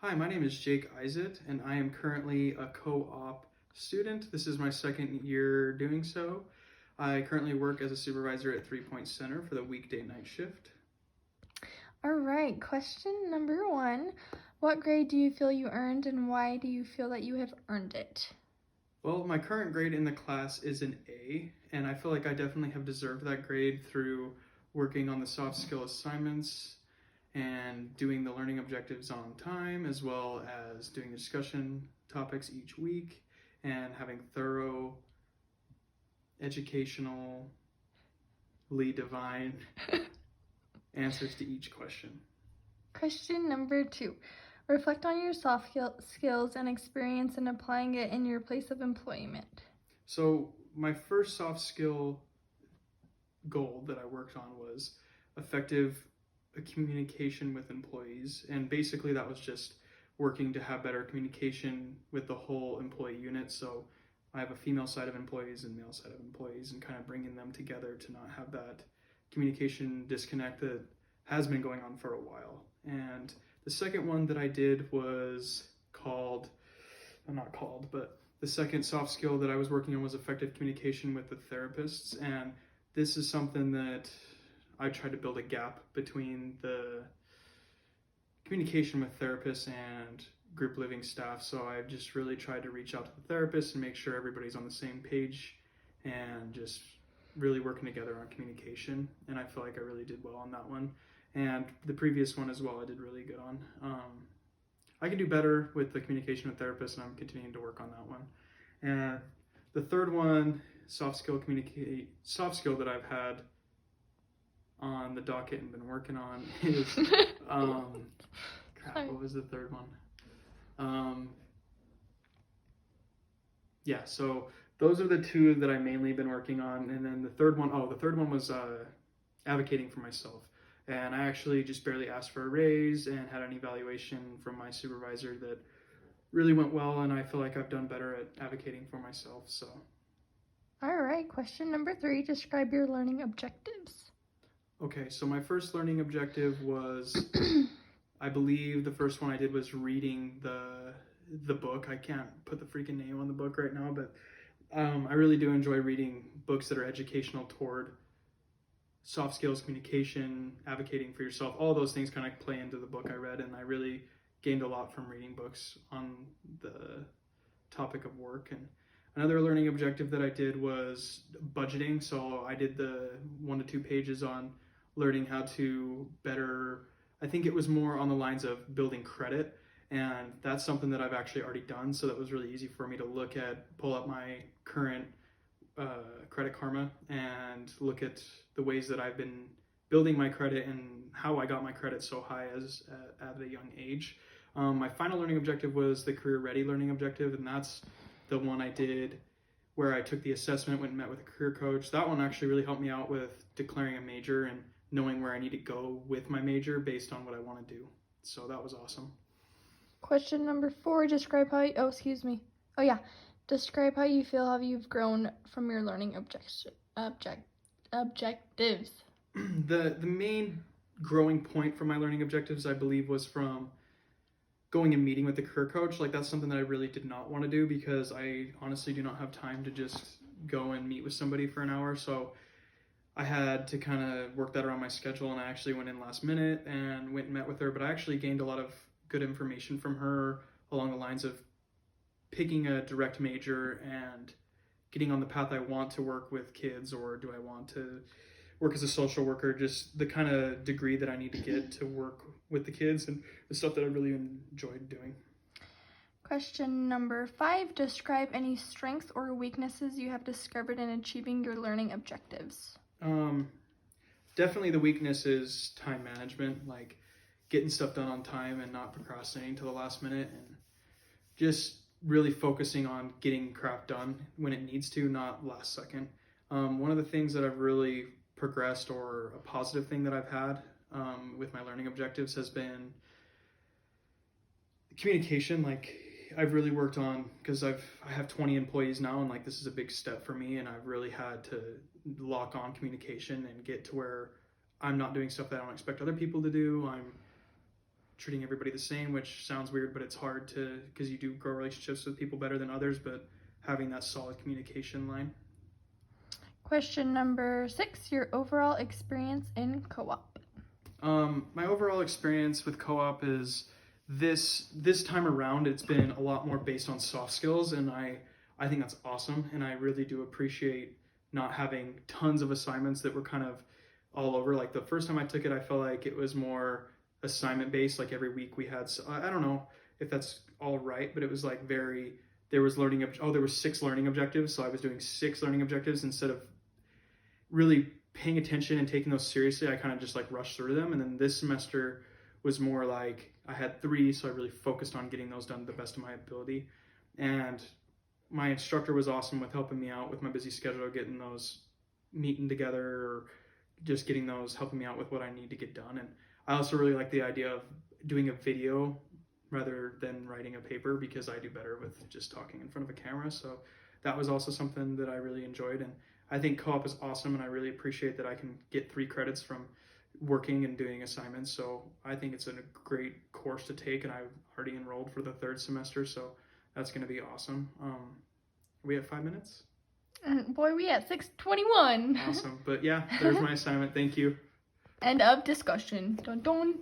Hi, my name is Jake Izet, and I am currently a co-op student. This is my second year doing so. I currently work as a supervisor at 3 Point Center for the weekday night shift. All right, question number 1. What grade do you feel you earned and why do you feel that you have earned it? Well, my current grade in the class is an A, and I feel like I definitely have deserved that grade through working on the soft skill assignments and doing the learning objectives on time, as well as doing discussion topics each week and having thorough educationally divine answers to each question. Question number 2. Reflect on your soft skills and experience and applying it in your place of employment. So my first soft skill goal that I worked on was effective communication with employees, and basically that was just working to have better communication with the whole employee unit. So I have a female side of employees and male side of employees, and kind of bringing them together to not have that communication disconnect that has been going on for a while. And the second one that I did was but the second soft skill that I was working on was effective communication with the therapists. And this is something that I tried to build a gap between the communication with therapists and group living staff. So I've just really tried to reach out to the therapists and make sure everybody's on the same page and just really working together on communication. And I feel like I really did well on that one. And the previous one as well, I did really good on. I can do better with the communication with therapists, and I'm continuing to work on that one. And the third one, soft skill that I've had on the docket and been working on is what was the third one? So those are the two that I mainly been working on. And then the third one was advocating for myself. And I actually just barely asked for a raise and had an evaluation from my supervisor that really went well, and I feel like I've done better at advocating for myself. So All right, question number 3. Describe your learning objectives. Okay, so my first learning objective was, I believe the first one I did was reading the book. I can't put the freaking name on the book right now, but I really do enjoy reading books that are educational toward soft skills, communication, advocating for yourself. All those things kind of play into the book I read, and I really gained a lot from reading books on the topic of work. And another learning objective that I did was budgeting. So I did the 1 to 2 pages on learning how to better, I think it was more on the lines of building credit. And that's something that I've actually already done. So that was really easy for me to pull up my current Credit Karma and look at the ways that I've been building my credit and how I got my credit so high at a young age. My final learning objective was the Career Ready learning objective, and that's the one I did where I took the assessment, went and met with a career coach. That one actually really helped me out with declaring a major and knowing where I need to go with my major based on what I want to do. So that was awesome. Question number 4. Describe how you feel you've grown from your learning objectives. The main growing point for my learning objectives, I believe, was from going and meeting with the career coach. Like, that's something that I really did not want to do because I honestly do not have time to just go and meet with somebody for an hour. So I had to kind of work that around my schedule, and I actually went in last minute and went and met with her. But I actually gained a lot of good information from her along the lines of picking a direct major and getting on the path I want to work with kids, or do I want to work as a social worker, just the kind of degree that I need to get to work with the kids and the stuff that I really enjoyed doing. Question number 5. Describe any strengths or weaknesses you have discovered in achieving your learning objectives. Definitely the weakness is time management, like getting stuff done on time and not procrastinating to the last minute, and just really focusing on getting crap done when it needs to, not last second. One of the things that I've really progressed, or a positive thing that I've had with my learning objectives, has been communication. Like, I've really worked on, because I have 20 employees now, and like this is a big step for me, and I've really had to lock on communication and get to where I'm not doing stuff that I don't expect other people to do. I'm treating everybody the same, which sounds weird, but it's hard to, because you do grow relationships with people better than others, but having that solid communication line. Question number 6, your overall experience in co-op. My overall experience with co-op is this time around, it's been a lot more based on soft skills, and I think that's awesome, and I really do appreciate not having tons of assignments that were kind of all over. Like the first time I took it, I felt like it was more assignment based, like every week we had, so I don't know if that's all right, but it was like there was there were 6 learning objectives, so I was doing 6 learning objectives instead of really paying attention and taking those seriously. I kind of just like rushed through them. And then this semester was more like I had 3, so I really focused on getting those done to the best of my ability. And my instructor was awesome with helping me out with my busy schedule, getting those meeting together, or just getting those, helping me out with what I need to get done. And I also really like the idea of doing a video rather than writing a paper, because I do better with just talking in front of a camera. So that was also something that I really enjoyed. And I think co-op is awesome, and I really appreciate that I can get 3 credits from working and doing assignments. So I think it's a great course to take, and I've already enrolled for the 3rd semester, so that's going to be awesome. We have 5 minutes? Boy, we at 6:21. Awesome. But yeah, there's my assignment. Thank you. End of discussion. Dun dun.